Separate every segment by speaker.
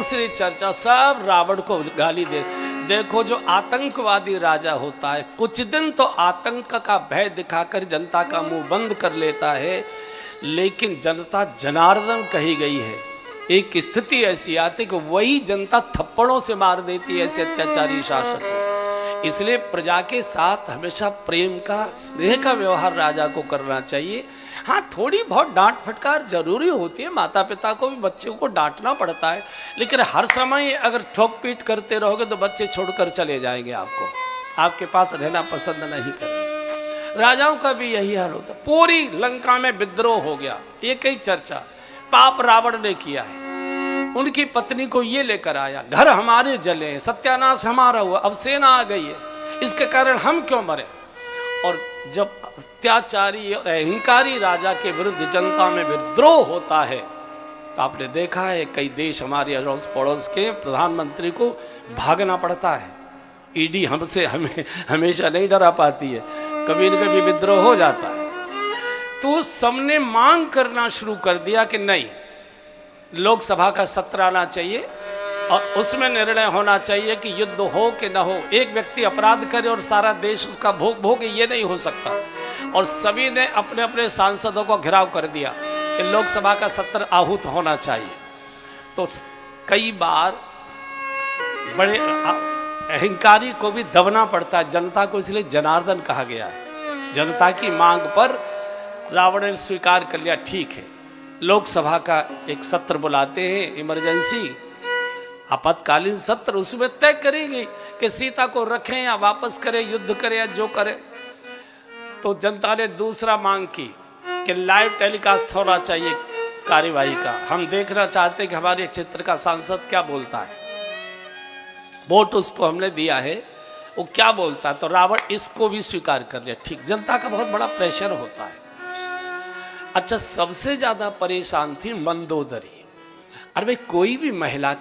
Speaker 1: दूसरी चर्चा सब रावण को गाली दे। देखो जो आतंकवादी राजा होता है कुछ दिन तो आतंक का भय दिखाकर जनता का मुंह बंद कर लेता है, लेकिन जनता जनार्दन कही गई है। एक स्थिति ऐसी आती कि वही जनता थप्पड़ों से मार देती है ऐसे अत्याचारी शासक को। इसलिए प्रजा के साथ हमेशा प्रेम का, स्नेह का व्यवहार राजा को करना चाहिए। हाँ, थोड़ी बहुत डांट फटकार जरूरी होती है, माता पिता को भी बच्चों को डांटना पड़ता है, लेकिन हर समय अगर ठोक पीट करते रहोगे तो बच्चे छोड़कर चले जाएंगे, आपके पास रहना पसंद नहीं करेंगे। राजाओं का भी यही हाल होता है। पूरी लंका में विद्रोह हो गया, एक ही चर्चा, पाप रावण ने किया है। उनकी पत्नी को ये लेकर आया, घर हमारे जले, सत्यानाश हमारा हुआ, अब सेना आ गई है, इसके कारण हम क्यों मरे। और जब अत्याचारी और अहंकारी राजा के विरुद्ध जनता में विद्रोह होता है तो आपने देखा है कई देश, हमारे अड़ोस पड़ोस के प्रधानमंत्री को भागना पड़ता है। ईडी हमसे हमेशा नहीं डरा पाती है, कभी न कभी विद्रोह हो जाता है। तो सबने मांग करना शुरू कर दिया कि नहीं, लोकसभा का सत्र आना चाहिए और उसमें निर्णय होना चाहिए कि युद्ध हो कि न हो। एक व्यक्ति अपराध करे और सारा देश उसका भोग भोगे, ये नहीं हो सकता। और सभी ने अपने अपने सांसदों को घेराव कर दिया कि लोकसभा का सत्र आहूत होना चाहिए। तो कई बार बड़े अहंकारी को भी दबना पड़ता है जनता को, इसलिए जनार्दन कहा गया है। जनता की मांग पर रावण ने स्वीकार कर लिया, ठीक है लोकसभा का एक सत्र बुलाते हैं, इमरजेंसी आपातकालीन सत्र, उसमें तय करेंगे कि सीता को रखें या वापस करें, युद्ध करें या जो करें। तो जनता ने दूसरा मांग की कि लाइव टेलीकास्ट होना चाहिए कार्यवाही का, हम देखना चाहते हैं कि हमारे क्षेत्र का सांसद क्या बोलता है। वोट उसको हमने दिया है, वो क्या बोलता है। तो रावण इसको भी स्वीकार कर लिया, ठीक। जनता का बहुत बड़ा प्रेशर होता है। अच्छा, सबसे ज्यादा परेशान थी मंदोदरी। अरे भाई, कोई भी महिला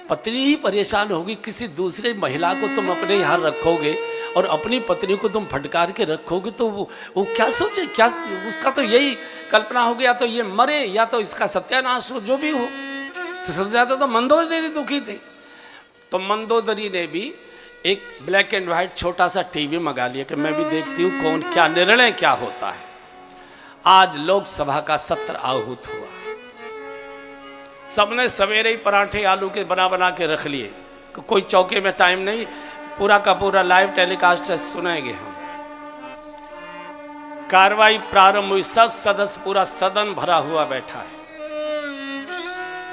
Speaker 1: पत्नी ही परेशान होगी, किसी दूसरे महिला को तुम अपने यहाँ रखोगे और अपनी पत्नी को तुम फटकार के रखोगे तो वो क्या सोचे, क्या उसका तो यही कल्पना होगी, या तो ये मरे या तो इसका सत्यानाश हो, जो भी हो। तो सबसे ज्यादा तो मंदोदरी दुखी थी। तो मंदोदरी ने भी एक ब्लैक एंड व्हाइट छोटा सा टीवी मंगा लिया कि मैं भी देखती हूँ कौन क्या निर्णय क्या होता है। आज लोकसभा का सत्र आहूत हुआ। सबने सवेरे ही पराठे आलू के बना बना के रख लिए, कोई चौके में टाइम नहीं, पूरा का पूरा लाइव टेलीकास्ट सुनेंगे हम। कार्रवाई प्रारंभ हुई, सब सदस्य, पूरा सदन भरा हुआ बैठा है।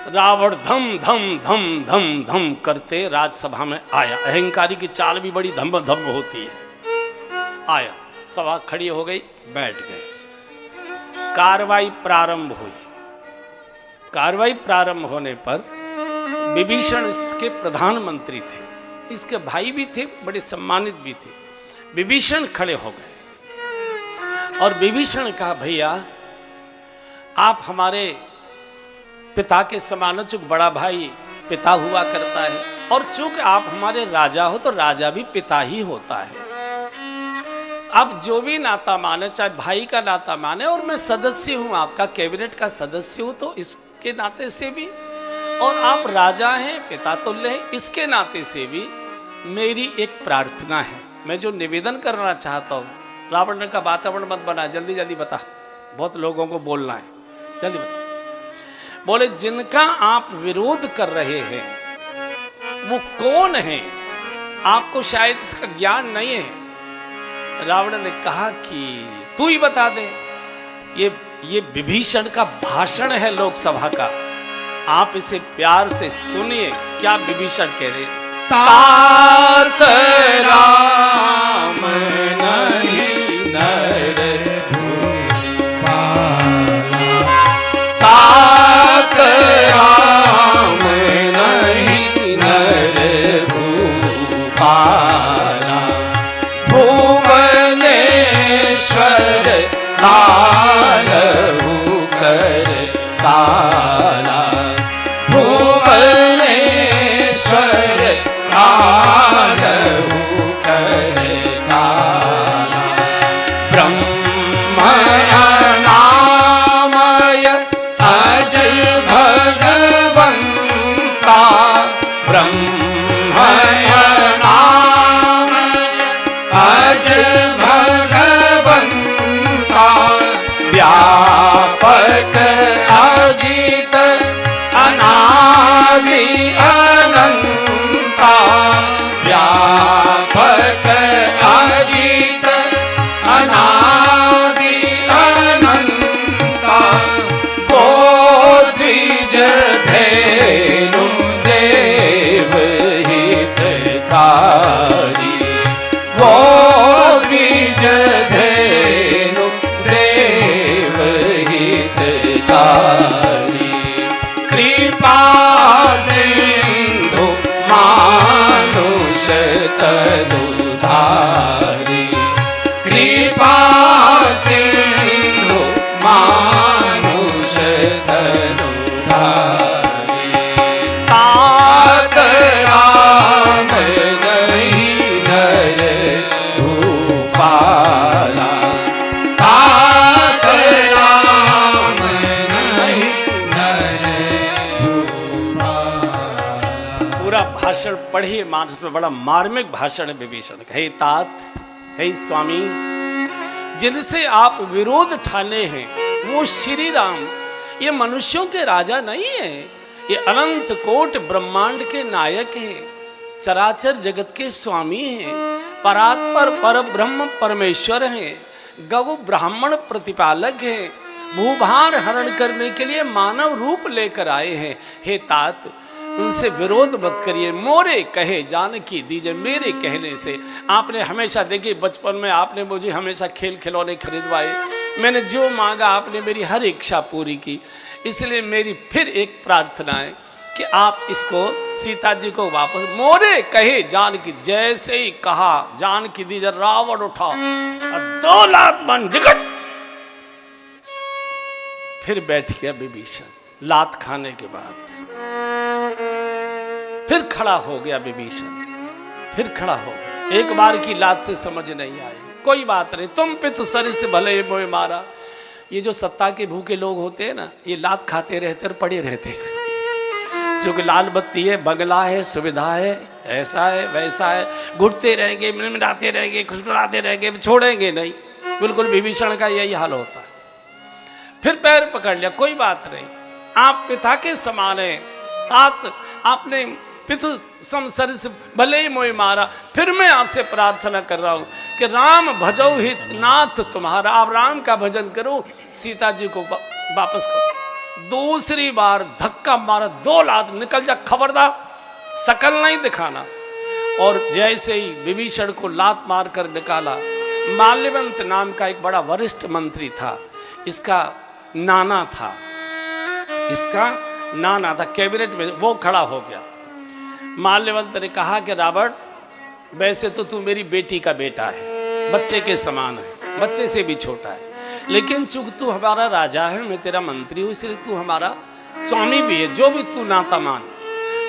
Speaker 1: रावण धम धम धम धम धम करते राज्यसभा में आया। अहंकारी की चाल भी बड़ी धम धम होती है। आया, सभा खड़ी हो गई, बैठ गए। कार्रवाई प्रारंभ हुई। कार्रवाई प्रारंभ होने पर विभीषण इसके प्रधानमंत्री थे, इसके भाई भी थे, बड़े सम्मानित भी थे। विभीषण खड़े हो गए और विभीषण कहा, भैया आप हमारे पिता के समान, चूंकि बड़ा भाई पिता हुआ करता है, और चूंकि आप हमारे राजा हो तो राजा भी पिता ही होता है। आप जो भी नाता माने, चाहे भाई का नाता माने, और मैं सदस्य हूं, आपका कैबिनेट का सदस्य हूं, तो इसके नाते से भी, और आप राजा हैं, पिता तुल्य हैं, इसके नाते से भी मेरी एक प्रार्थना है। मैं जो निवेदन करना चाहता हूँ। रावण ने कहा, वातावरण मत बना, जल्दी जल्दी बता, बहुत लोगों को बोलना है, जल्दी बता। बोले, जिनका आप विरोध कर रहे हैं वो कौन है? आपको शायद इसका ज्ञान नहीं है। रावण ने कहा कि तू ही बता दे। ये विभीषण का भाषण है लोकसभा का, आप इसे प्यार से सुनिए। क्या विभीषण कह रहे? तात राम नहीं नर तात राम नहीं नर भूपाला भुवनेश्वर कालहु कर काला भुवनेश्वर कालहु कर काला। भाषण पढ़िए मानस में, बड़ा मार्मिक भाषण है विभीषण का। हे तात, हे स्वामी, जिनसे आप विरोध ठाने हैं वो श्री राम, ये मनुष्यों के राजा नहीं है, ये अनंत कोट ब्रह्मांड के नायक हैं, चराचर जगत के स्वामी हैं, परात्पर पर ब्रह्म परमेश्वर हैं, गौ ब्राह्मण प्रतिपालक हैं, भूभार हरण करने के लिए मानव रूप लेकर आए हैं। हे तात, उनसे विरोध मत करिए। मोरे कहे जानकी दीजिए, मेरे कहने से। आपने हमेशा, देखिए बचपन में आपने मुझे हमेशा खेल खिलौने खरीदवाए, मैंने जो मांगा आपने मेरी हर इच्छा पूरी की। इसलिए मेरी फिर एक प्रार्थना है कि आप इसको सीता जी को वापस, मोरे कहे जानकी, जैसे ही कहा जानकी दीजिए, रावण उठा और 2 लात मन निकट, फिर बैठ गया विभीषण। लात खाने के बाद फिर खड़ा हो गया विभीषण, फिर खड़ा हो गया। एक बार की लात से समझ नहीं आई, कोई बात नहीं, तुम पितु सरिस भले मोय मारा। ये जो सत्ता के भूखे लोग होते हैं ना, ये लात खाते रहते और पड़े रहते हैं। जो कि लाल बत्ती है, बंगला है, सुविधा है, ऐसा है वैसा है, घुटते रहेंगे, मिनमिनाते रहेंगे, खुशखुराते रहेंगे, छोड़ेंगे नहीं। बिल्कुल विभीषण का यही हाल होता है। फिर पैर पकड़ लिया, कोई बात नहीं, आप पिता के समान हैं, आपने पितु समसरिस भले ही मोय मारा। फिर मैं आपसे प्रार्थना कर रहा हूँ कि राम भजो हित नाथ तुम्हारा, आप राम का भजन करो, सीता जी को वापस करो। दूसरी बार धक्का मारा, 2 लात, निकल जा, खबरदार शकल नहीं दिखाना। और जैसे ही विभीषण को लात मार कर निकाला, माल्यवंत नाम का एक बड़ा वरिष्ठ मंत्री था, इसका नाना था, कैबिनेट में, वो खड़ा हो गया। माल्यवंत ने कहा कि रावण, वैसे तो तू मेरी बेटी का बेटा है, बच्चे के समान है, बच्चे से भी छोटा है, लेकिन चूंकि तू हमारा राजा है, मैं तेरा मंत्री हूँ, इसलिए तू हमारा स्वामी भी है, जो भी तू नाता मान।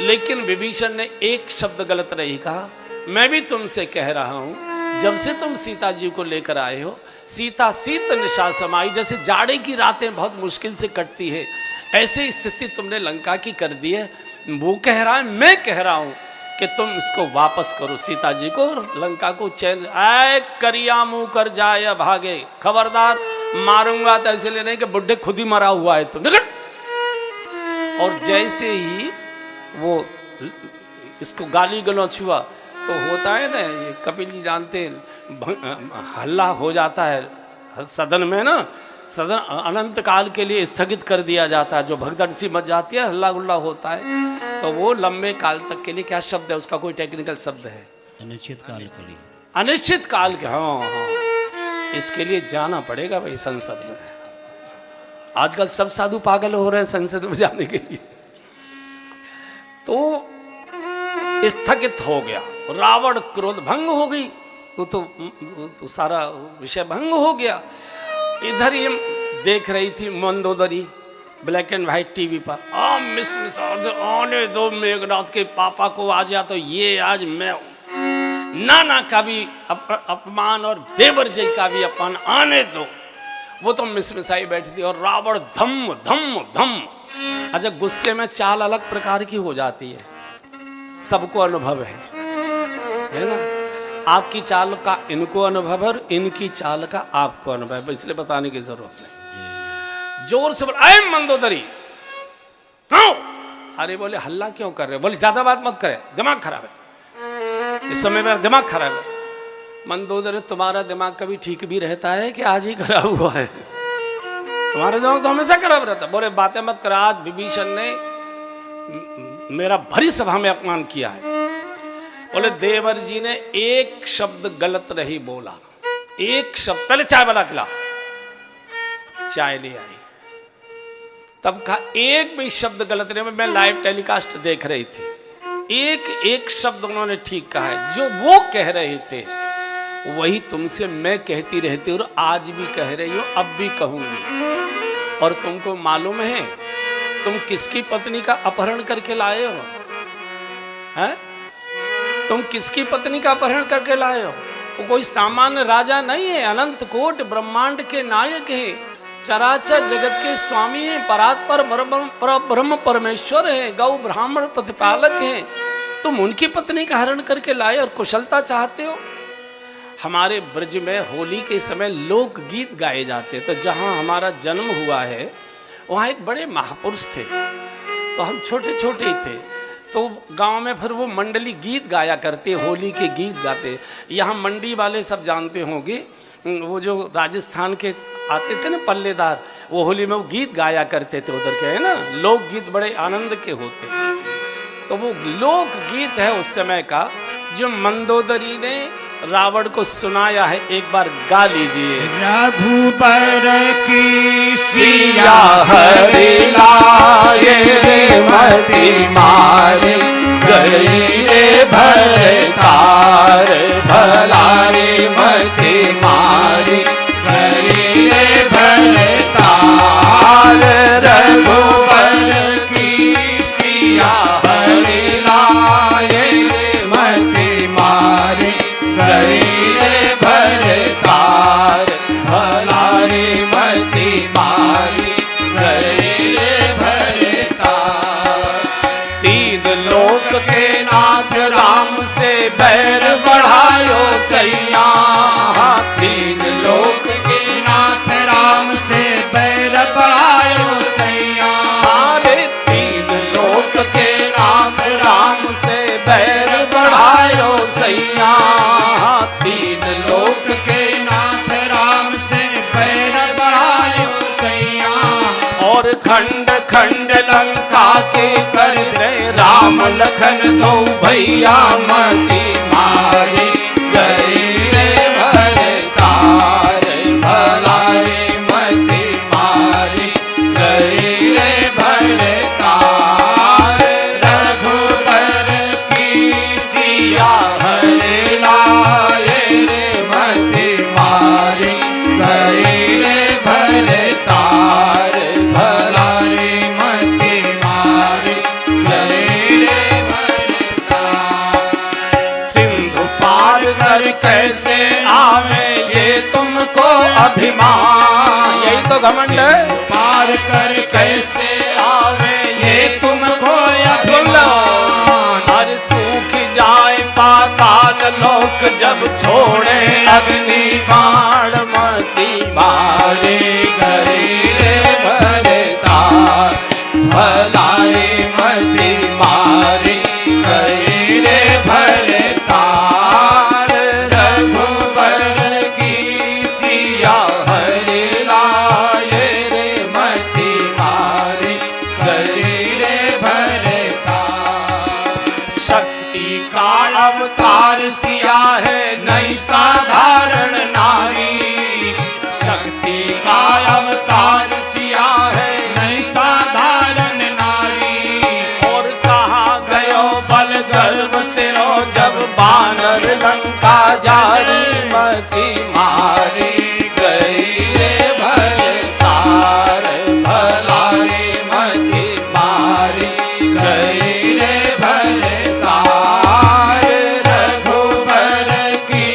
Speaker 1: लेकिन विभीषण ने एक शब्द गलत नहीं कहा। मैं भी तुमसे कह रहा हूँ, जब से तुम सीता जी को लेकर आए हो, सीता शीत निशा समाई, जैसे जाड़े की रातें बहुत मुश्किल से कटती है, ऐसी स्थिति तुमने लंका की कर दी है। वो कह रहा है, मैं कह रहा हूं कि तुम इसको वापस करो, सीता जी को, लंका को चैन। आए करिया मुंह कर जाए भागे, खबरदार मारूंगा तो ऐसे नहीं कि बुढ़े खुद ही मरा हुआ है तो निकट। और जैसे ही वो इसको गाली गलौच हुआ तो होता है ना, ये कपिल जी जानते हैं, हल्ला हो जाता है सदन में ना, सदन अनंत काल के लिए स्थगित कर दिया जाता है, जो भगदड़ सी मच जाती है, हल्ला गुल्ला होता है, तो वो लंबे काल तक के लिए, क्या शब्द है उसका, कोई टेक्निकल शब्द है,
Speaker 2: अनिश्चित काल के लिए,
Speaker 1: अनिश्चित काल के, हाँ, इसके लिए जाना पड़ेगा भाई संसद में। आजकल सब साधु पागल हो रहे हैं संसद में जाने के लिए। तो स्थगित हो गया, रावण क्रोध भंग हो गई, वो तो सारा विषय भंग हो गया। इधर ये देख रही थी Mandodari, black and white TV पर, मिस आने दो मेघनाथ के पापा को, आ जा तो ये आज मैं नाना का भी अपमान और देवर जी का भी अपमान, आने दो। वो तो मिसमिसाई बैठी थी और रावण धम धम धम। अच्छा, गुस्से में चाल अलग प्रकार की हो जाती है, सबको अनुभव है ना। आपकी चाल का इनको अनुभव है और इनकी चाल का आपको अनुभव है, इसलिए बताने की जरूरत नहीं। जोर से बोल, अरे मंदोदरी कहो। अरे बोले हल्ला क्यों कर रहे हो? बोले ज्यादा बात मत करे, दिमाग खराब है, इस समय मेरा दिमाग खराब है। मंदोदरी, तुम्हारा दिमाग कभी ठीक भी रहता है कि आज ही खराब हुआ है? तुम्हारा दिमाग तो हमेशा खराब रहता है। बोले बातें मत कर, आज विभीषण ने मेरा भरी सभा में अपमान किया है। बोले देवर जी ने एक शब्द गलत नहीं बोला, एक शब्द, पहले चाय बना खिला, चाय ले आई, तब कहा एक भी शब्द गलत नहीं। मैं लाइव टेलीकास्ट देख रही थी, एक शब्द उन्होंने ठीक कहा है। जो वो कह रहे थे वही तुमसे मैं कहती रहती और आज भी कह रही हो, अब भी कहूंगी। और तुमको मालूम है तुम किसकी पत्नी का अपहरण करके लाए हो? हैं? तुम किसकी पत्नी का अपहरण करके लाए हो? वो कोई सामान्य राजा नहीं है, अनंत कोट ब्रह्मांड के नायक है, चराचर जगत के स्वामी हैं, परात्पर ब्रह्म परमेश्वर हैं, गौ ब्राह्मण प्रतिपालक हैं, तुम उनकी पत्नी का हरण करके लाए और कुशलता चाहते हो। हमारे ब्रज में होली के समय लोकगीत गाए जाते, तो जहाँ हमारा जन्म हुआ है वहाँ एक बड़े महापुरुष थे, तो हम छोटे छोटे ही थे, तो गांव में फिर वो मंडली गीत गाया करते, होली के गीत गाते। यहाँ मंडी वाले सब जानते होंगे, वो जो राजस्थान के आते थे ना पल्लेदार, वो होली में वो गीत गाया करते थे, उधर के है ना लोकगीत बड़े आनंद के होते। तो वो लोकगीत है उस समय का जो मंदोदरी ने रावण को सुनाया है, एक बार गा लीजिए।
Speaker 2: रघुबर की सिया हरि लाए रे मति मारे गई रे भरतार भला रे मति मारे गई रे भरतार। रघुबर की सिया हरि लाए रे मति मारे गई रे भरतार भला रे मति मारी गई रे भरतार। तीन लोक के नाथ राम से बैर बढ़ायो सैया, तीन लोक के नाथ राम से बैर बढ़ायो सैया। अरे तीन लोक के नाथ राम से बैर बढ़ायो सैया, तीन लोक के नाथ राम से बैर बढ़ायो सैया। और खंड खंड लंका के कर दे राम लखन दो भैया मति मारे गए रे भरतार भला रे मति मारे गए रे भरतार। रघुबर की सिया हरि लाए रे मति मारे गए रे भरतार भला रे मति मारे गए रे भरतार। सिंधु पार कर कैसे आवे ये तुमको अभिमान,
Speaker 1: यही तो घमंड है।
Speaker 2: पार कर कैसे आवे ये तुमको अभिमान।
Speaker 1: अरे सूख जाए पाताल लोक जब छोड़े अग्नि बाण मति
Speaker 2: मारे गए रे भरतार भला रे मति मारे गए रे भरतार। रघुबर की सिया हरि लाए रे मति मारे गए रे भरतार। शक्ति का अवतार सिया है नहीं साधारण नारी, शक्ति का अवतार सिया है नहीं साधारण नारी।
Speaker 1: और कहाँ
Speaker 2: गयो बल गर्भ तेरो जब बानर लंका जारी मति मारे गई रे भरतार भला रे मति मारे गई रे भरतार। रघुबर की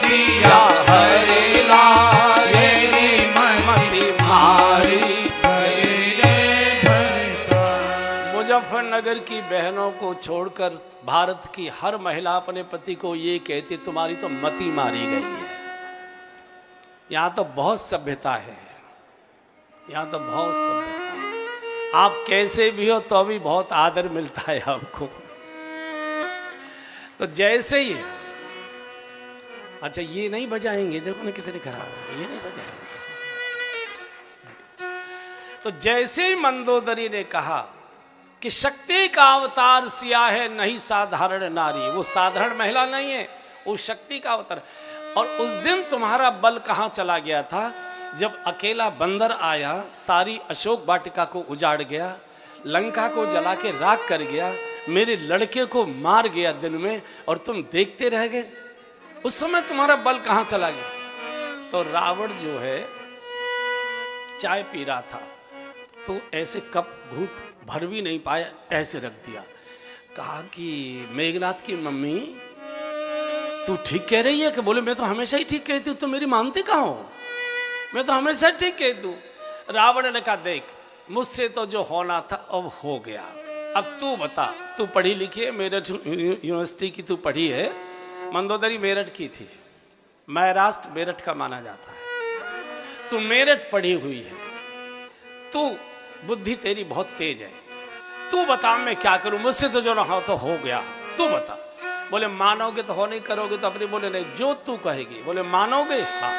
Speaker 2: सिया हरि लाए रे मति मारे गई रे भरतार।
Speaker 1: मुजफ्फरनगर की बहनों को छोड़कर भारत की हर महिला अपने पति को ये कहती तुम्हारी तो मति मारी गई है। यहाँ तो बहुत सभ्यता है, यहाँ तो बहुत सभ्यता है। आप कैसे भी हो तो भी बहुत आदर मिलता है आपको। तो जैसे ही अच्छा ये नहीं बजाएंगे, देखो ना कितने खराब है, ये नहीं बजाएंगे। तो जैसे ही मंदोदरी ने कहा कि शक्ति का अवतार सिया है नहीं साधारण नारी, वो साधारण महिला नहीं है, वो शक्ति का अवतार। और उस दिन तुम्हारा बल कहाँ चला गया था जब अकेला बंदर आया, सारी अशोक वाटिका को उजाड़ गया, लंका को जला के राख कर गया, मेरे लड़के को मार गया दिन में, और तुम देखते रह गए। उस समय तुम्हारा बल कहाँ चला गया। तो रावण जो है चाय पी रहा था, तो ऐसे कप घूंट भर भी नहीं पाया, ऐसे रख दिया। कहा कि मेघनाथ की मम्मी तू ठीक कह रही है कि? बोले मैं तो हमेशा ही ठीक कहती हूँ, तुम मेरी मानती कहाँ हो? मैं तो हमेशा ठीक कहती हूँ। रावण ने कहा देख मुझसे तो जो होना था अब हो गया, अब तू बता, तू पढ़ी लिखी है, मेरठ यूनिवर्सिटी की तू पढ़ी है, मंदोदरी मेरठ की थी, महाराष्ट्र मेरठ का माना जाता है, तू मेरठ पढ़ी हुई है, तू बुद्धि तेरी बहुत तेज है, तू बता मैं क्या करूं, मुझसे तो जो रहा तो हो गया, तू बता। बोले मानोगे तो हो, नहीं करोगे तो अपनी। बोले नहीं, जो तू कहेगी। बोले मानोगे? हाँ।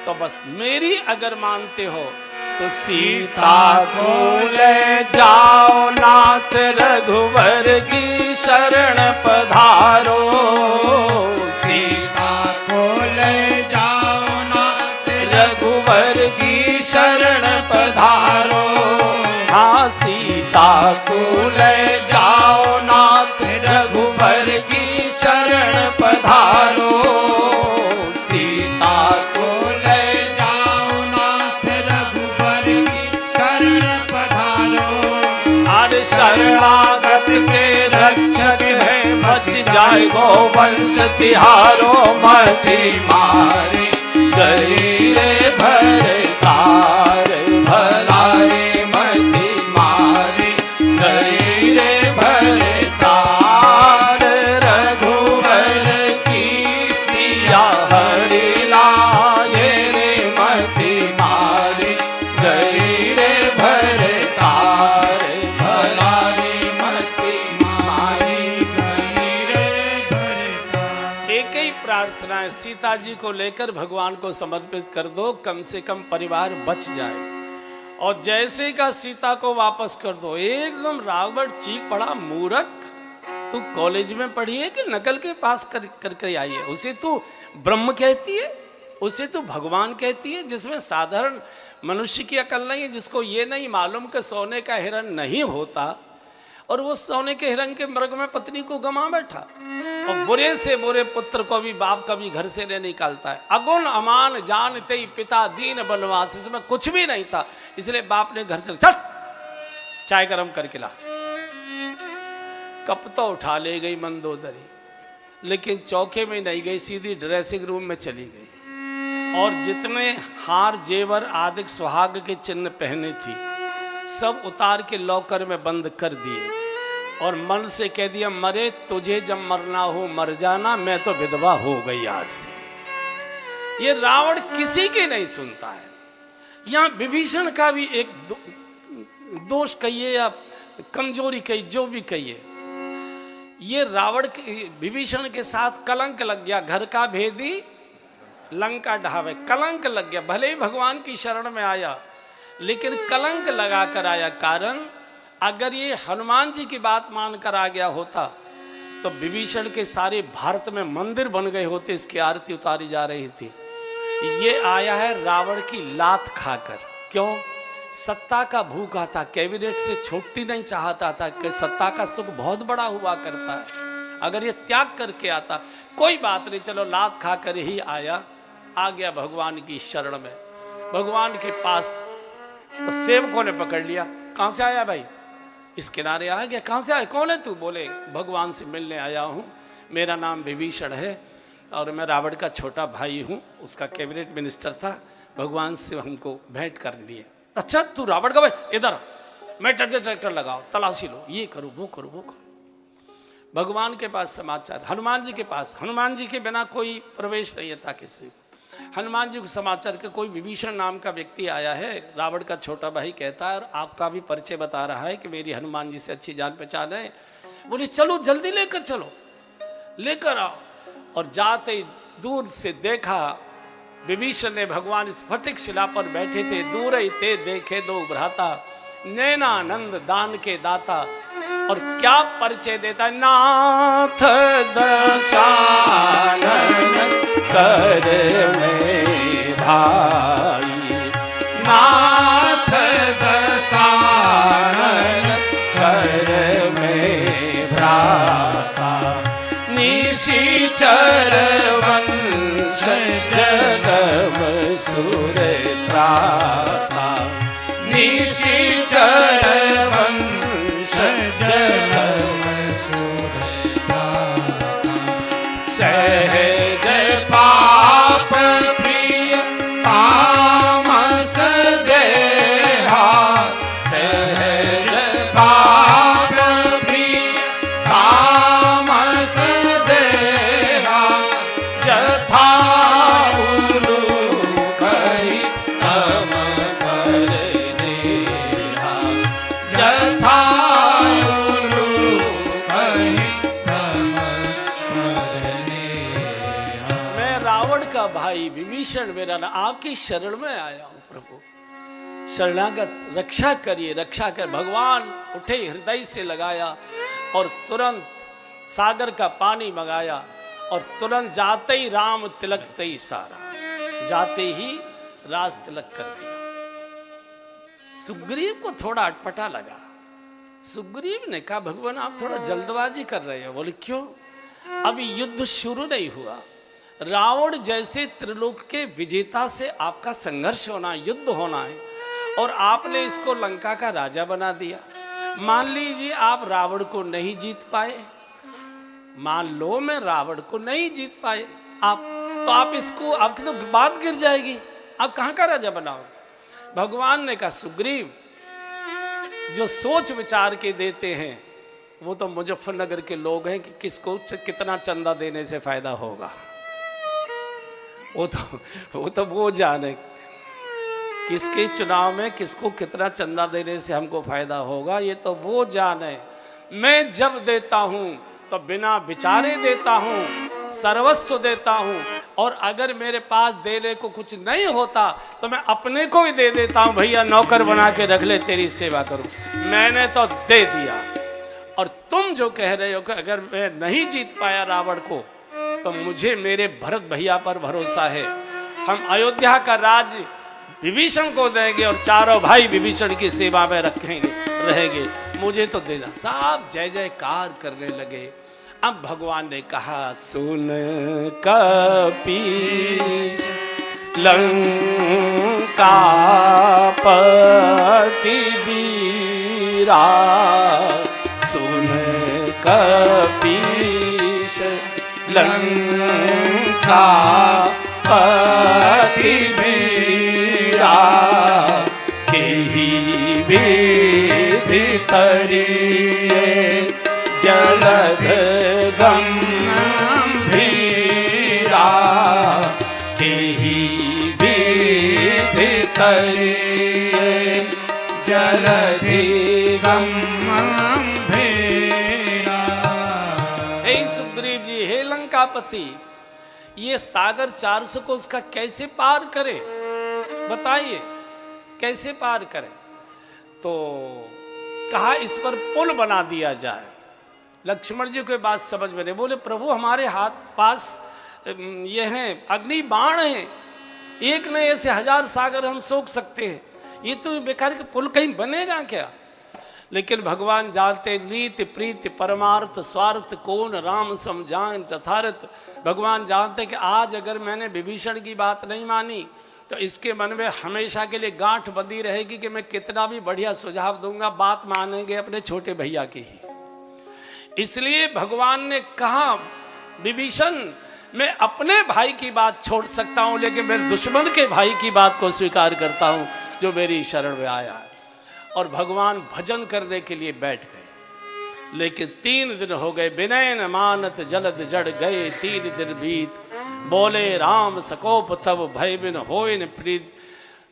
Speaker 1: तो बस मेरी अगर मानते हो तो सीता को ले जाओ नाथ रघुवर की शरण पधारो,
Speaker 2: सीता को ले जाओ नाथ
Speaker 1: रघुवर की शरण पधारो। हाँ, सीता को ले जाओ नाथ रघुवर की शरण पधारो, सीता को
Speaker 2: ले जाओ नाथ रघुवर की शरण पधारो।
Speaker 1: अरे शरणागत के रक्षक है, बच जाए गो वंश तिहारो, मति मारे गई रे भरतार भलारे, मति मारे गई रे भरतार। रघुवर की सिया हरि लाए रे, मति मारे गई रे भरतार भलारे, मति मारी
Speaker 2: गई रे भरतार।
Speaker 1: एक ही प्रार्थना है, सीता जी को लेकर भगवान को समर्पित कर दो, कम से कम परिवार बच जाए। और जैसे का सीता को वापस कर दो। एकदम रावण चीख पड़ा, मूर्ख, तू कॉलेज में पढ़ी है कि नकल के पास कर आई है? उसे तू ब्रह्म कहती है, उसे तू भगवान कहती है, जिसमें साधारण मनुष्य की अकल नहीं है, जिसको ये नहीं मालूम कि सोने का हिरण नहीं होता, और वो सोने के हिरण के मृग में पत्नी को गमा बैठा। और बुरे से बुरे पुत्र को भी बाप कभी घर से नहीं निकालता है। अगुण अमान जानते ही पिता दीन बनवास, इसमें कुछ भी नहीं था, इसलिए बाप ने घर से चल चाय गरम करके ला। कप तो उठा ले गई मंदोदरी, लेकिन चौके में नहीं गई, सीधी ड्रेसिंग रूम में चली गई। और जितने हार जेवर आदि सुहाग के चिन्ह पहने थी, सब उतार के लॉकर में बंद कर दिए, और मन से कह दिया, मरे तुझे जब मरना हो मर जाना, मैं तो विधवा हो गई आज से। ये रावण किसी की नहीं सुनता है। यहाँ विभीषण का भी एक दोष कहिए या कमजोरी कहिए, जो भी कहिए, ये रावण विभीषण के साथ कलंक लग गया। घर का भेदी लंका ढावे, कलंक लग गया। भले ही भगवान की शरण में आया, लेकिन कलंक लगा कर आया। कारण अगर ये हनुमान जी की बात मानकर आ गया होता तो विभीषण के सारे भारत में मंदिर बन गए होते, इसकी आरती उतारी जा रही थी। ये आया है रावण की लात खाकर। क्यों? सत्ता का भूखा था, कैबिनेट से छुट्टी नहीं चाहता था कि सत्ता का सुख बहुत बड़ा हुआ करता है। अगर ये त्याग करके आता, कोई बात नहीं, चलो लात खाकर ही आया, आ गया भगवान की शरण में, भगवान के पास। तो सेवकों ने पकड़ लिया, कहाँ से आया भाई? इस किनारे आ गया। कहाँ से आया? कौन है तू? बोले भगवान से मिलने आया हूँ, मेरा नाम विभीषण है और मैं रावण का छोटा भाई हूँ, उसका कैबिनेट मिनिस्टर था, भगवान से हमको भेंट कर लिए। अच्छा तू रावण का भाई, इधर मैं ट्रैक्टर लगाओ, तलाशी लो, ये करो वो करो वो करो। भगवान के पास समाचार, हनुमान जी के पास, हनुमान जी के बिना कोई प्रवेश नहीं था किसी को। हनुमान जी को समाचार के कोई विभीषण नाम का व्यक्ति आया है, रावण का छोटा भाई कहता है, और आपका भी परिचय बता रहा है कि मेरी हनुमान जी से अच्छी जान पहचान है। बोले चलो जल्दी लेकर चलो, लेकर आओ। और जाते ही दूर से देखा, विभीषण ने भगवान स्फटिक शिला पर बैठे थे, दूर ही ते देखे दो भ्राता, नैनानंद दान के दाता। और क्या परिचय देता है? नाथ दशानन कर में भाई, नाथ दशानन कर में भ्राता, निशिचर वंश जगम सुर त्राता, निशिचर वंश जगम सुर त्राता, सहज पाप प्रिय तामस देहा, सहज पाप भाई विभीषण मेरा नाम, आपकी शरण में आया हूं प्रभु, शरणागत रक्षा करिए, रक्षा कर। भगवान उठे, हृदय से लगाया और तुरंत सागर का पानी मंगाया और तुरंत जाते ही राम तिलक ते ही सारा, जाते ही राज तिलक कर दिया। सुग्रीव को थोड़ा अटपटा लगा। सुग्रीव ने कहा भगवान आप थोड़ा जल्दबाजी कर रहे हो। बोले क्यों? अभी युद्ध शुरू नहीं हुआ, रावण जैसे त्रिलोक के विजेता से आपका संघर्ष होना है, युद्ध होना है, और आपने इसको लंका का राजा बना दिया। मान लीजिए आप रावण को नहीं जीत पाए, मान लो मैं रावण को नहीं जीत पाए आप, तो आप इसको, आपकी तो बात गिर जाएगी, आप कहाँ का राजा बनाओगे? भगवान ने कहा सुग्रीव जो सोच विचार के देते हैं वो तो मुजफ्फरनगर के लोग हैं कि किसको कितना चंदा देने से फायदा होगा, वो तो वो जाने किसके चुनाव में किसको कितना चंदा देने से हमको फायदा होगा, ये तो वो जाने। मैं जब देता हूं तो बिना विचारे देता हूं, सर्वस्व देता हूं, और अगर मेरे पास देने को कुछ नहीं होता तो मैं अपने को ही दे देता हूं, भैया नौकर बना के रख ले, तेरी सेवा करूं। मैंने तो दे दिया। और तुम जो कह रहे हो कि अगर मैं नहीं जीत पाया रावण को तो मुझे मेरे भरत भैया पर भरोसा है, हम अयोध्या का राज्य विभीषण को देंगे और चारों भाई विभीषण की सेवा में रहेंगे, मुझे तो देना। सब जय जयकार करने लगे। अब भगवान ने कहा सुन कपीश लंका पति वीरा, सुन कपीश लंका पति वीरा, केहि विधि करिए जलध गंभीरा, केहि विधि करिए जलधि गंभीरा। हे सुग्रीव जी, हे लंकापति, ये सागर 400 को उसका कैसे पार करे, बताइए कैसे पार करें? तो कहा इस पर पुल बना दिया जाए। लक्ष्मण जी को बात समझ में नहीं, बोले प्रभु हमारे हाथ पास ये हैं अग्नि बाण हैं, एक नहीं ऐसे 1000 सागर हम सोख सकते हैं, ये तो बेकार के पुल कहीं बनेगा क्या? लेकिन भगवान जानते नीति प्रीति परमार्थ स्वार्थ कौन राम समझान यथार्थ। भगवान जानते कि आज अगर मैंने विभीषण की बात नहीं मानी तो इसके मन में हमेशा के लिए गांठ बंधी रहेगी कि मैं कितना भी बढ़िया सुझाव दूंगा, बात मानेंगे अपने छोटे भैया की ही। इसलिए भगवान ने कहा विभीषण मैं अपने भाई की बात छोड़ सकता हूं, लेकिन मेरे दुश्मन के भाई की बात को स्वीकार करता हूं जो मेरी शरण में आया है। और भगवान भजन करने के लिए बैठ गए। लेकिन 3 दिन हो गए, विनय न मानत जलद जड़ गए, 3 दिन बीत, बोले राम सकोप तब भय बिन होय न प्रीत।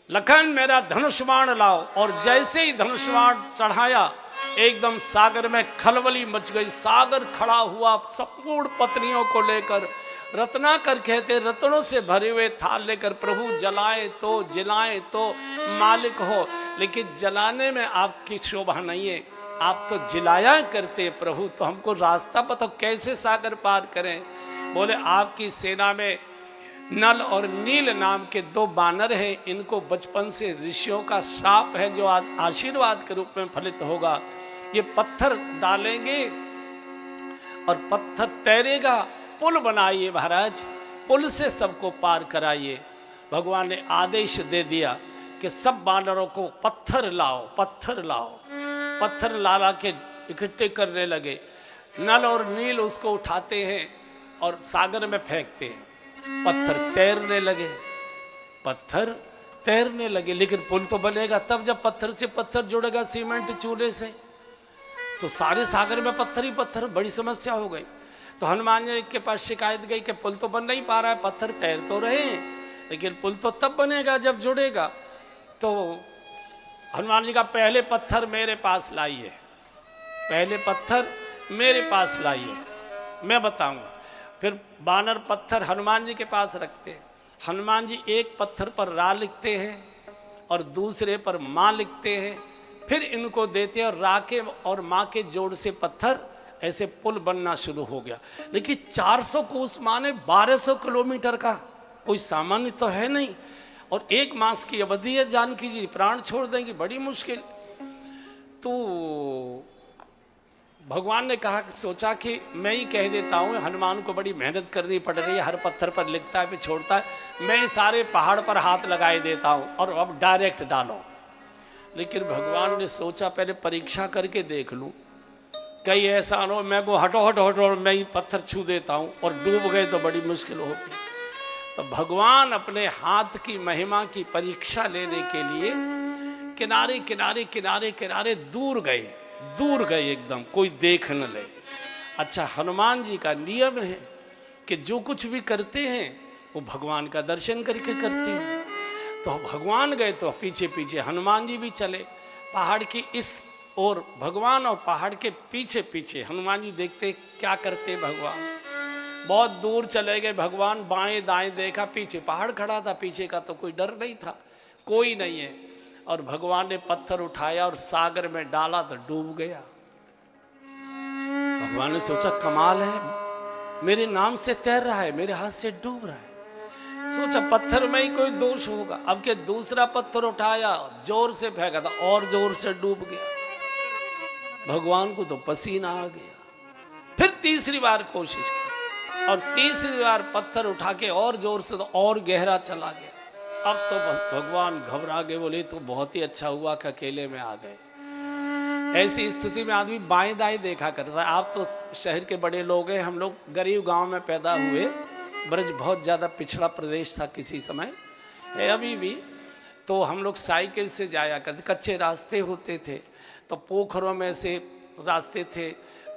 Speaker 1: लखन मेरा धनुष बाण लाओ। और जैसे ही धनुष बाण चढ़ाया एकदम सागर में खलबली मच गई। सागर खड़ा हुआ संपूर्ण पत्नियों को लेकर, रत्नाकर कहते रत्नों से भरे हुए थाल लेकर, प्रभु जलाए तो जिलाए तो मालिक हो, लेकिन जलाने में आपकी शोभा नहीं है, आप तो जिलाया करते प्रभु, तो हमको रास्ता बताओ कैसे सागर पार करें। बोले आपकी सेना में नल और नील नाम के 2 बानर हैं, इनको बचपन से ऋषियों का श्राप है जो आज आशीर्वाद के रूप में फलित होगा। ये पत्थर डालेंगे और पत्थर तैरेगा, पुल बनाइए महाराज, पुल से सबको पार कराइए। भगवान ने आदेश दे दिया कि सब बानरों को पत्थर लाओ, पत्थर लाओ। पत्थर ला के इकट्ठे करने लगे। नल और नील उसको उठाते हैं और सागर में फेंकते हैं। पत्थर तैरने लगे, पत्थर तैरने लगे। लेकिन पुल तो बनेगा तब जब पत्थर से पत्थर जुड़ेगा सीमेंट चूल्हे से, तो सारे सागर में पत्थर ही पत्थर, बड़ी समस्या हो गई। तो हनुमान जी के पास शिकायत गई कि पुल तो बन नहीं पा रहा है, पत्थर तैर तो रहे हैं, लेकिन पुल तो तब बनेगा जब जुड़ेगा। तो हनुमान जी का पहले पत्थर मेरे पास लाइए, पहले पत्थर मेरे पास लाइए, मैं बताऊंगा। फिर बानर पत्थर हनुमान जी के पास रखते हैं। हनुमान जी एक पत्थर पर रा लिखते हैं और दूसरे पर माँ लिखते हैं, फिर इनको देते हैं और रा के और माँ के जोड़ से पत्थर ऐसे पुल बनना शुरू हो गया। लेकिन 400 कोस माने 1200 किलोमीटर का कोई सामान्य तो है नहीं, और 1 मास की अवधि है। जानकी जी प्राण छोड़ देंगी, बड़ी मुश्किल। तो भगवान ने कहा, सोचा कि मैं ही कह देता हूँ, हनुमान को बड़ी मेहनत करनी पड़ रही है, हर पत्थर पर लिखता है फिर छोड़ता है, मैं सारे पहाड़ पर हाथ लगाए देता हूँ और अब डायरेक्ट डालो। लेकिन भगवान ने सोचा पहले परीक्षा करके देख लूँ, कहीं ऐसा न हो मैं को हटो हटो हटो और मैं ही पत्थर छू देता हूँ और डूब गए तो बड़ी मुश्किल होगी। तो भगवान अपने हाथ की महिमा की परीक्षा लेने के लिए किनारे किनारे किनारे किनारे दूर गए एकदम, कोई देख न ले। अच्छा, हनुमान जी का नियम है कि जो कुछ भी करते हैं वो भगवान का दर्शन करके करते हैं। तो भगवान गए तो पीछे पीछे हनुमान जी भी चले, पहाड़ की इस ओर भगवान और पहाड़ के पीछे पीछे हनुमान जी देखते क्या करते भगवान। बहुत दूर चले गए भगवान, बाएं दाएं देखा, पीछे पहाड़ खड़ा था, पीछे का तो कोई डर नहीं था, कोई नहीं है। और भगवान ने पत्थर उठाया और सागर में डाला तो डूब गया। भगवान ने सोचा कमाल है, मेरे नाम से तैर रहा है, मेरे हाथ से डूब रहा है। सोचा पत्थर में ही कोई दोष होगा। अब के दूसरा पत्थर उठाया, जोर से फेंका था और जोर से डूब गया। भगवान को तो पसीना आ गया। फिर तीसरी बार कोशिश की और तीसरी बार पत्थर उठा के और जोर से तो और गहरा चला गया। अब तो भगवान घबरा गए, बोले तो बहुत ही अच्छा हुआ कि अकेले में आ गए। ऐसी स्थिति में आदमी बाएं दाएं देखा करता है। आप तो शहर के बड़े लोग हैं, हम लोग गरीब गांव में पैदा हुए। ब्रज बहुत ज़्यादा पिछड़ा प्रदेश था किसी समय, है अभी भी। तो हम लोग साइकिल से जाया करते, कच्चे रास्ते होते थे तो पोखरों में से रास्ते थे।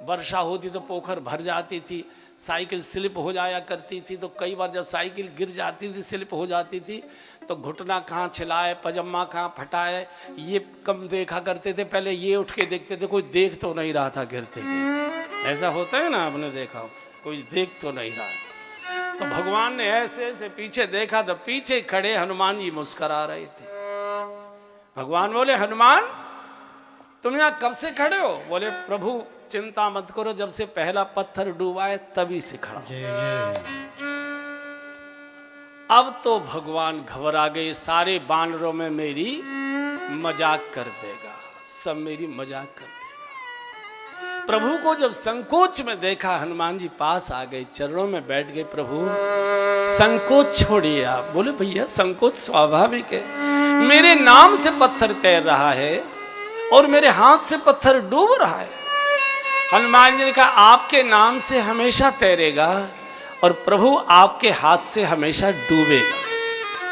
Speaker 1: वर्षा होती तो पोखर भर जाती थी, साइकिल स्लिप हो जाया करती थी। तो कई बार जब साइकिल गिर जाती थी, स्लिप हो जाती थी, तो घुटना कहाँ छिलाए, पजामा कहाँ फटाए, ये कम देखा करते थे। पहले ये उठ के देखते थे, कोई देख तो नहीं रहा था गिरते गिरते। ऐसा होता है ना, आपने देखा हो, कोई देख तो नहीं रहा। तो भगवान ने ऐसे ऐसे पीछे देखा तो पीछे खड़े हनुमान जी मुस्कुरा रहे थे। भगवान बोले, हनुमान तुम यहाँ कब से खड़े हो? बोले, प्रभु चिंता मत करो, जब से पहला पत्थर डूबा है तभी से खड़ा हूं। अब तो भगवान घबरा गए, सारे बानरों में मेरी मजाक कर देगा, सब मेरी मजाक कर देगा। प्रभु को जब संकोच में देखा, हनुमान जी पास आ गए, चरणों में बैठ गए। प्रभु संकोच छोड़िए आप। बोले, भैया संकोच स्वाभाविक है, मेरे नाम से पत्थर तैर रहा है और मेरे हाथ से पत्थर डूब रहा है। हनुमान जी ने कहा, आपके नाम से हमेशा तैरेगा और प्रभु आपके हाथ से हमेशा डूबेगा।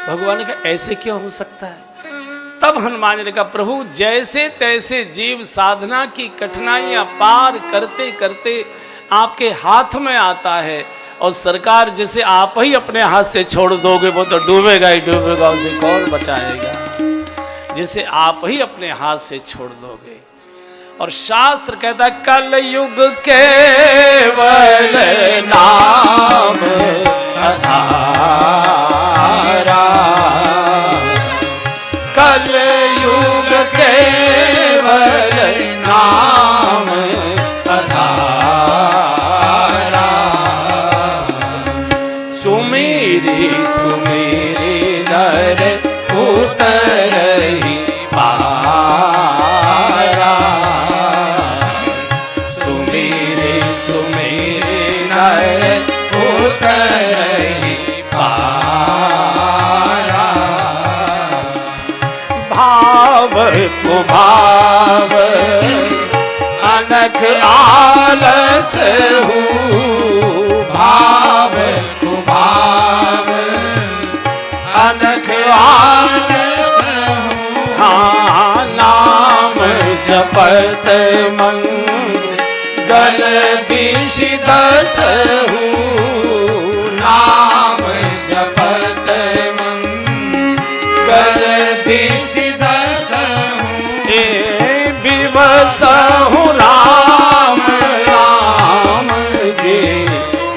Speaker 1: भगवान ने कहा, ऐसे क्यों हो सकता है? तब हनुमान जी ने कहा, प्रभु जैसे तैसे जीव साधना की कठिनाइयां पार करते करते आपके हाथ में आता है, और सरकार जिसे आप ही अपने हाथ से छोड़ दोगे वो तो डूबेगा ही डूबेगा, उसे कौन बचाएगा? जिसे आप ही अपने हाथ से छोड़ दोगे। और शास्त्र कहता, कलयुग केवल नाम आधारा,
Speaker 2: कलयुग केवल नाम आधारा,
Speaker 1: सुमेरी
Speaker 2: सुमेरी नर उतरहि पारा, सुमेरी सुमेरी नर उतरहि पारा,
Speaker 1: भाव
Speaker 2: को भाव अनख आलस हूँ, भाव को भाव अनख आलस हूँ,
Speaker 1: हाँ
Speaker 2: नाम जपत मंगल दिश दस हूँ, नाम जपत मंगल दिश दस हूँ,
Speaker 1: विवश हूँ
Speaker 2: राम राम जी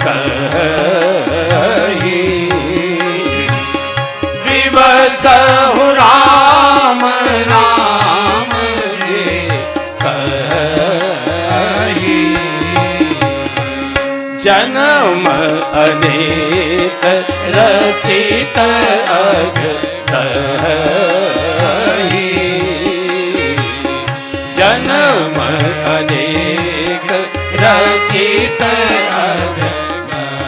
Speaker 2: कही,
Speaker 1: जन्म अनेक रचित अघ तहि, जन्म अनेक रचित अघ तहि।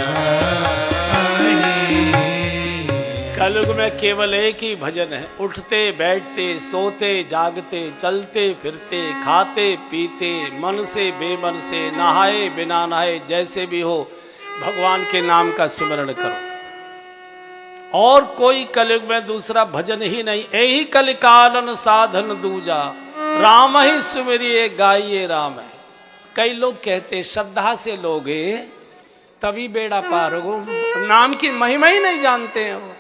Speaker 1: कलयुग में केवल एक ही भजन है, उठते बैठते सोते जागते चलते फिरते खाते पीते मन से बेमन से नहाए बिना नहाए जैसे भी हो भगवान के नाम का सुमिरन करो। और कोई कलयुग में दूसरा भजन ही नहीं। यही कलिकालन साधन दूजा, राम ही सुमिरिए गाइए राम है। कई लोग कहते श्रद्धा से लोगे तभी बेड़ा पार हो, नाम की महिमा ही नहीं जानते हैं वो।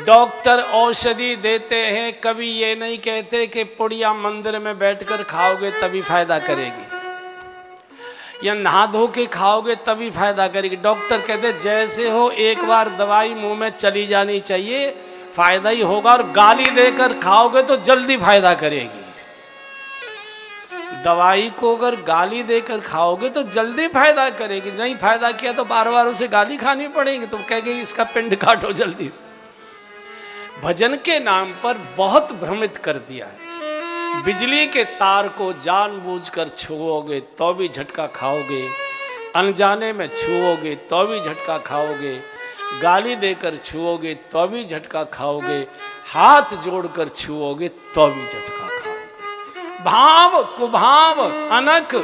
Speaker 1: डॉक्टर औषधि देते हैं, कभी ये नहीं कहते कि पुड़िया मंदिर में बैठकर खाओगे तभी फायदा करेगी, या नहा धो के खाओगे तभी फायदा करेगी। डॉक्टर कहते जैसे हो एक बार दवाई मुंह में चली जानी चाहिए, फायदा ही होगा। और गाली देकर खाओगे तो जल्दी फायदा करेगी। दवाई को अगर गाली देकर खाओगे तो जल्दी फायदा करेगी, नहीं फायदा किया तो बार बार उसे गाली खानी पड़ेगी, तो कहेगी इसका पिंड काटो जल्दी से। भजन के नाम पर बहुत भ्रमित कर दिया है। बिजली के तार को जानबूझकर छुओगे तो भी झटका खाओगे, अनजाने में छुओगे तो भी झटका खाओगे, गाली देकर छुओगे तो भी झटका खाओगे, हाथ जोड़कर छुओगे तो भी झटका खाओगे। भाव कुभाव अनख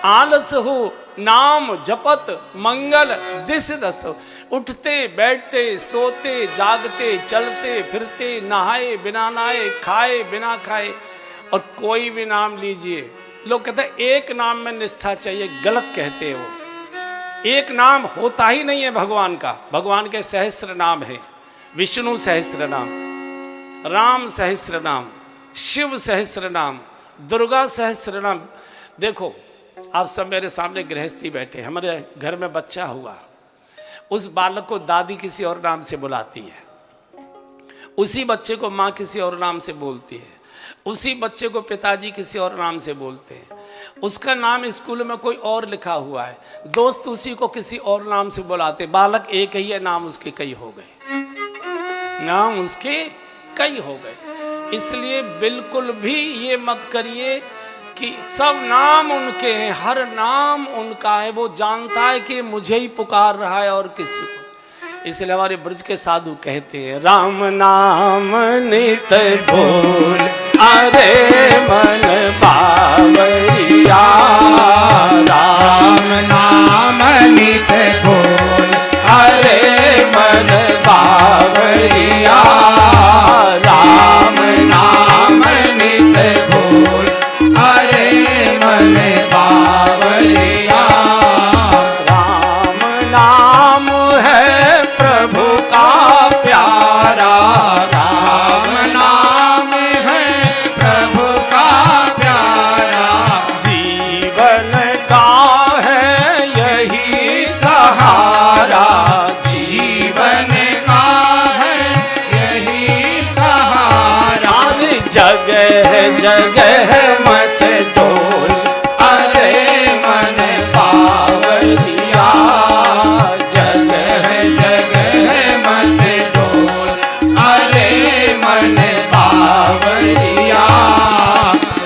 Speaker 1: आलस हो, नाम जपत मंगल दिस दस। उठते बैठते सोते जागते चलते फिरते नहाए बिना नहाए खाए बिना खाए, और कोई भी नाम लीजिए। लोग कहते हैं एक नाम में निष्ठा चाहिए, गलत कहते हो। एक नाम होता ही नहीं है भगवान का। भगवान के सहस्त्र नाम है, विष्णु सहस्त्र नाम, राम सहस्त्र नाम, शिव सहस्त्र नाम, दुर्गा सहस्त्र नाम। देखो आप सब मेरे सामने गृहस्थी बैठे, हमारे घर में बच्चा हुआ, उस बालक को दादी किसी और नाम से बुलाती है, उसी बच्चे को माँ किसी और नाम से बोलती है, उसी बच्चे को पिताजी किसी और नाम से बोलते हैं, उसका नाम स्कूल में कोई और लिखा हुआ है, दोस्त उसी को किसी और नाम से बुलाते। बालक एक ही है, नाम उसके कई हो गए, नाम उसके कई हो गए। इसलिए बिल्कुल भी ये मत करिए कि सब नाम उनके हैं, हर नाम उनका है। वो जानता है कि मुझे ही पुकार रहा है और किसी को। इसलिए हमारे ब्रज के साधु कहते हैं राम नाम नित बोल, अरे मन बावरिया।
Speaker 2: राम नाम नित बोल,
Speaker 1: अरे मन बावरिया।
Speaker 2: राम नाम नित बोल, अरे मन बावरिया।
Speaker 1: राम नाम है प्रभु का प्यारा,
Speaker 2: राम नाम है प्रभु का प्यारा।
Speaker 1: जीवन का है यही सहारा,
Speaker 2: जीवन का है यही सहारा।
Speaker 1: जगह जगह
Speaker 2: मत डोल, अरे मन बावरिया। जगह जगह मत डोल, अरे मन बावरिया।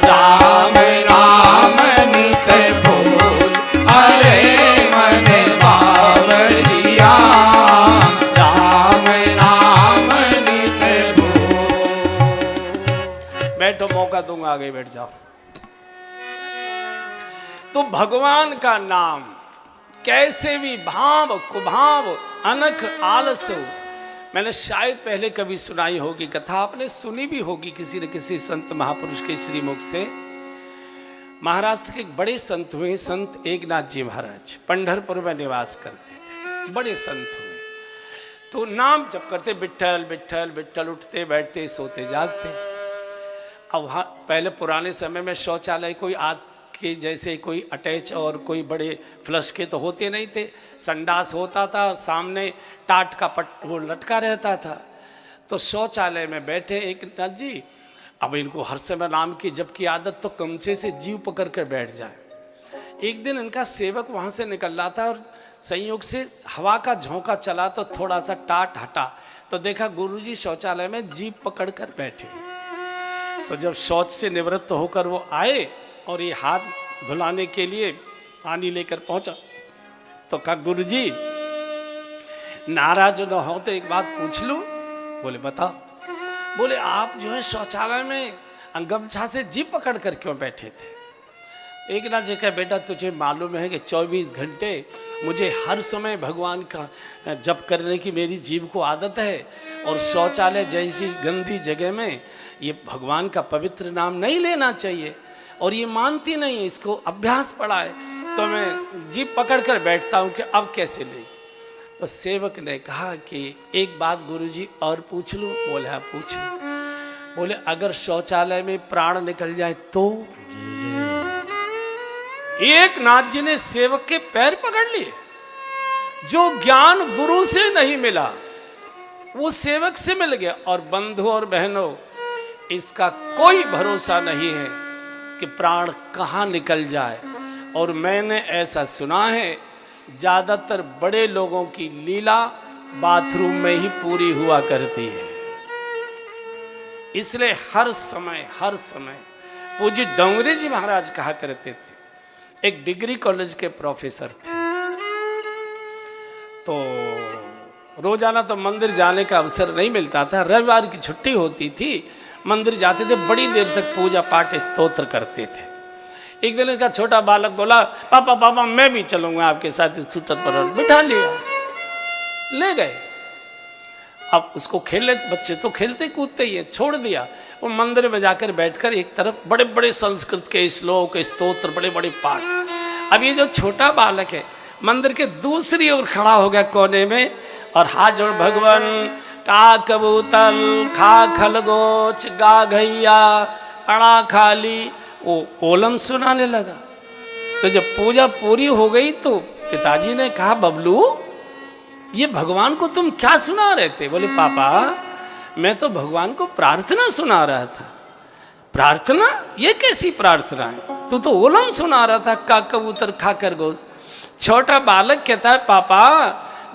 Speaker 2: राम नाम नित बोल, अरे मन बावरिया। राम नाम नित बोल।
Speaker 1: बैठो, मौका दूंगा, आगे बैठ जाओ। तो भगवान का नाम कैसे भी भाव कुभाव अनख आलस हो। मैंने शायद पहले कभी सुनाई होगी कथा, आपने सुनी भी होगी किसी न किसी संत महापुरुष के श्रीमुख से। महाराष्ट्र के एक बड़े संत हुए, संत एकनाथ जी महाराज, पंढरपुर में निवास करते थे, बड़े संत हुए। तो नाम जप करते, विठ्ठल विठ्ठल विठ्ठल, उठते बैठते सोते जागते। अब वहाँ पहले पुराने समय में शौचालय कोई आज के जैसे कोई अटैच और कोई बड़े फ्लश के तो होते नहीं थे। संडास होता था, सामने टाट का वो लटका रहता था। तो शौचालय में बैठे एक नाथ जी, अब इनको हर समय नाम की जप की आदत, तो कमचे से जीव पकड़ कर बैठ जाए। एक दिन इनका सेवक वहां से निकल रहा था और संयोग से हवा का झोंका चला तो थोड़ा सा टाट हटा, तो देखा गुरुजी शौचालय में जीभ पकड़ कर बैठे। तो जब शौच से निवृत्त होकर वो आए और ये हाथ धुलाने के लिए पानी लेकर पहुंचा, तो कहा गुरुजी नाराज न हो तो एक बात पूछ लूं। बोले बताओ। बोले आप जो है शौचालय में गमछा से जीभ पकड़ कर क्यों बैठे थे? एक ना जी कहा बेटा तुझे मालूम है कि 24 घंटे मुझे हर समय भगवान का जप करने की मेरी जीभ को आदत है, और शौचालय जैसी गंदी जगह में ये भगवान का पवित्र नाम नहीं लेना चाहिए, और ये मानती नहीं है, इसको अभ्यास पड़ा है, तो मैं जीभ पकड़ कर बैठता हूँ कि अब कैसे लेगी। तो सेवक ने कहा कि एक बात गुरुजी और पूछ लूँ? बोले हाँ पूछो। बोले अगर शौचालय में प्राण निकल जाए तो? एक नाथ जी ने सेवक के पैर पकड़ लिए। जो ज्ञान गुरु से नहीं मिला वो सेवक से मिल गया। और बंधु और बहनों, इसका कोई भरोसा नहीं है कि प्राण कहाँ निकल जाए। और मैंने ऐसा सुना है ज्यादातर बड़े लोगों की लीला बाथरूम में ही पूरी हुआ करती है। इसलिए हर समय पूज्य डोंगरे जी महाराज कहा करते थे, एक डिग्री कॉलेज के प्रोफेसर थे, तो रोजाना तो मंदिर जाने का अवसर नहीं मिलता था, रविवार की छुट्टी होती थी, मंदिर जाते थे, बड़ी देर तक पूजा पाठ स्तोत्र करते थे। एक दिन का छोटा बालक बोला पापा पापा मैं भी चलूंगा आपके साथ स्कूटर पर, बिठा लिया, ले गए। अब उसको खेलने, बच्चे तो खेलते कूदते ही है, छोड़ दिया। वो मंदिर में जाकर बैठकर एक तरफ बड़े बड़े संस्कृत के श्लोक स्तोत्र, बड़े बड़े पाठ। अब ये जो छोटा बालक है मंदिर के दूसरी ओर खड़ा हो गया कोने में, और हाथ जोड़ भगवान का कबूतल खा खलगोच गा घैया अड़ा खाली, वो ओलम सुनाने लगा। तो जब पूजा पूरी हो गई तो पिताजी ने कहा बबलू ये भगवान को तुम क्या सुना रहे थे? बोले पापा मैं तो भगवान को प्रार्थना सुना रहा था। प्रार्थना? ये कैसी प्रार्थना है? तू तो ओलम सुना रहा था, का कबूतर खा खरगोश। छोटा बालक कहता है पापा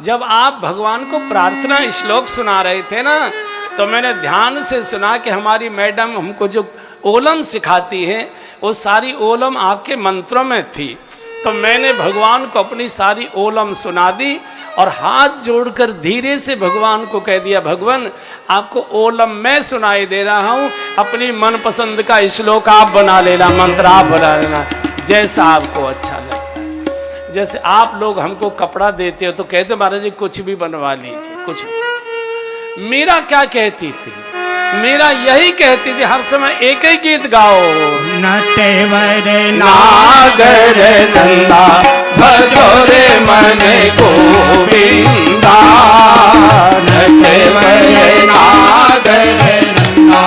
Speaker 1: जब आप भगवान को प्रार्थना श्लोक सुना रहे थे ना, तो मैंने ध्यान से सुना कि हमारी मैडम हमको जो ओलम सिखाती है वो सारी ओलम आपके मंत्रों में थी। तो मैंने भगवान को अपनी सारी ओलम सुना दी और हाथ जोड़कर धीरे से भगवान को कह दिया भगवान आपको ओलम मैं सुनाई दे रहा हूँ, अपनी मनपसंद का श्लोक आप बना लेना, मंत्र आप बना लेना, जैसा आपको अच्छा लगता है। जैसे आप लोग हमको कपड़ा देते हो तो कहते महाराज जी कुछ भी बनवा लीजिए, कुछ। मीरा क्या कहती थी? मीरा यही कहती थी हर समय एक ही गीत गाओ,
Speaker 2: नटेवर नागर नंदा भजो रे मन गोविंदा, नटेवर नागर नंदा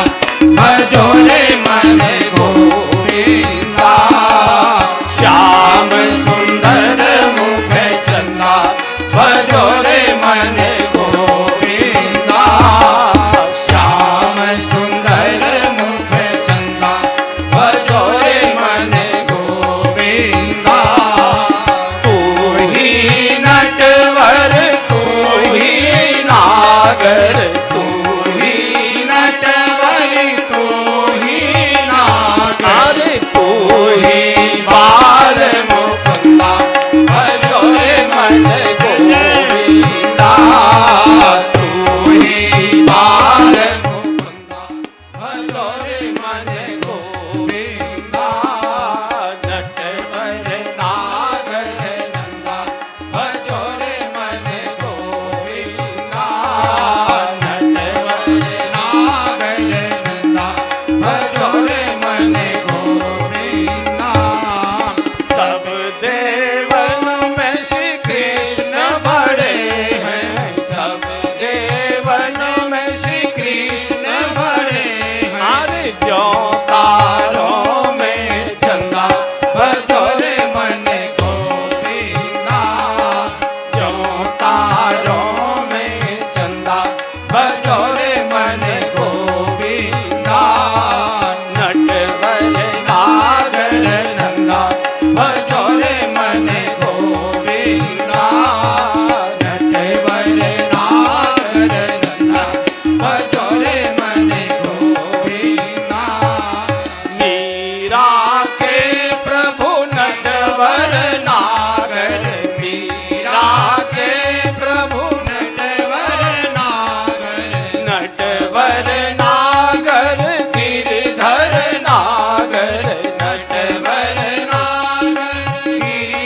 Speaker 2: भजो रे मन गोविंदा, श्याम सुंदर मुख चंदा भजो रे मन गोविंदा, श्याम सुंदर मुख चंदा भजो रे मन गोविंदा, तू ही नट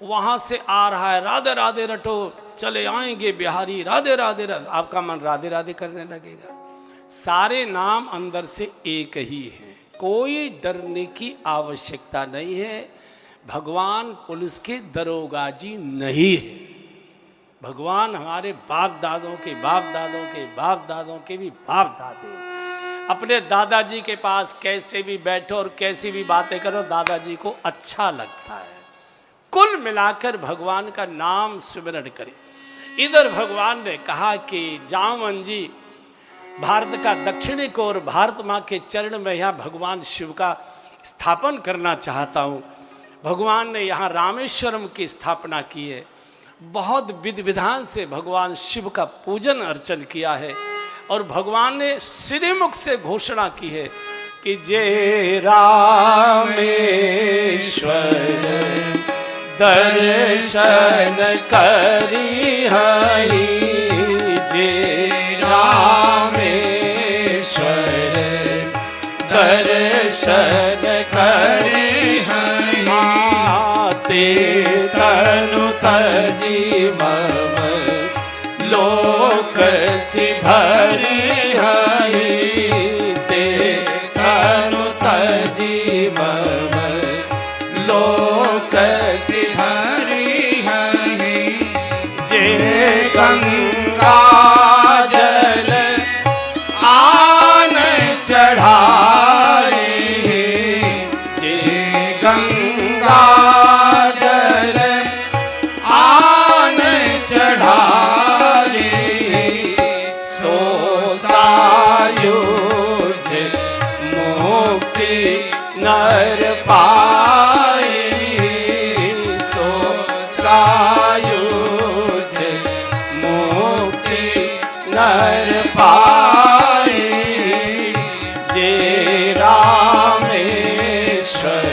Speaker 1: वहां से आ रहा है, राधे राधे रटो, चले आएंगे बिहारी, राधे राधे राधे, आपका मन राधे राधे करने लगेगा। सारे नाम अंदर से एक ही है, कोई डरने की आवश्यकता नहीं है। भगवान पुलिस के दरोगाजी नहीं है, भगवान हमारे बाप दादों के बाप दादों के बाप दादों के भी बाप दादे। अपने दादाजी के पास कैसे भी बैठो और कैसी भी बातें करो, दादाजी को अच्छा लगता है। कुल मिलाकर भगवान का नाम स्मरण करें। इधर भगवान ने कहा कि जामवन जी, भारत का दक्षिणी कोर, भारत माँ के चरण में यहाँ भगवान शिव का स्थापन करना चाहता हूँ। भगवान ने यहाँ रामेश्वरम की स्थापना की है। बहुत विधि विधान से भगवान शिव का पूजन अर्चन किया है और भगवान ने श्रीमुख से घोषणा की है कि जय रामेश्वर दर्शन करी हई, जय रामेश्वर दर्शन करी हई, ते तनु तजी मम लोक सिधरी हई, ते तनु तजी मम लोक सिधरी हई, जे गंगा जल आन चढ़ाई, जे गंगा जल आन चढ़ाई, सो सायुज मुक्ति नर पाई, सो सायुज मुक्ति नर पाई, जे रामेश्वर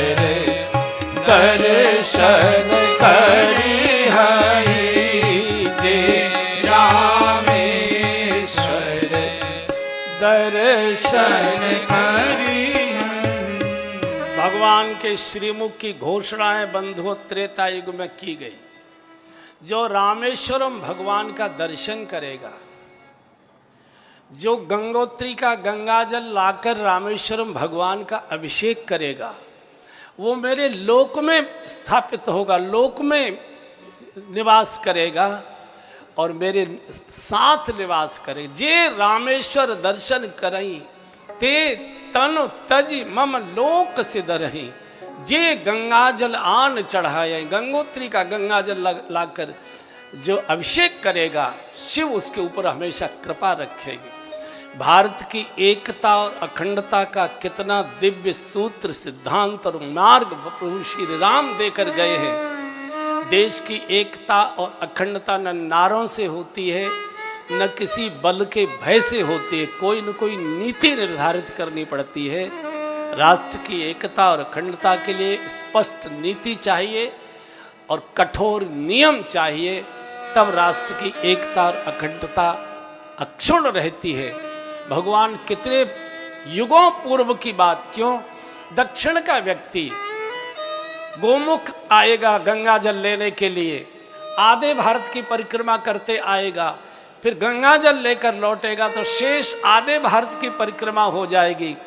Speaker 1: दर्शन करी हई, जे रामेश्वर दर्शन करी हई। भगवान के श्रीमुख की घोषणाएं बंधुओं त्रेता युग में की गई। जो रामेश्वरम भगवान का दर्शन करेगा, जो गंगोत्री का गंगाजल लाकर रामेश्वरम भगवान का अभिषेक करेगा, वो मेरे लोक में स्थापित होगा, लोक में निवास करेगा और मेरे साथ निवास करे। जे रामेश्वर दर्शन करई, ते तनु तज मम लोक सिधरहि, जे गंगाजल आन चढ़ाए, गंगोत्री का गंगाजल लाकर जो अभिषेक करेगा, शिव उसके ऊपर हमेशा कृपा रखेंगे। भारत की एकता और अखंडता का कितना दिव्य सूत्र, सिद्धांत और मार्ग प्रभु श्री राम देकर गए हैं। देश की एकता और अखंडता न नारों से होती है, न किसी बल के भय से होती है, कोई न कोई नीति निर्धारित करनी पड़ती है। राष्ट्र की एकता और अखंडता के लिए स्पष्ट नीति चाहिए और कठोर नियम चाहिए, तब राष्ट्र की एकता और अखंडता अक्षुण्ण रहती है। भगवान कितने युगों पूर्व की बात, क्यों दक्षिण का व्यक्ति गोमुख आएगा गंगा जल लेने के लिए, आधे भारत की परिक्रमा करते आएगा, फिर गंगा जल लेकर लौटेगा तो शेष आधे भारत की परिक्रमा हो जाएगी।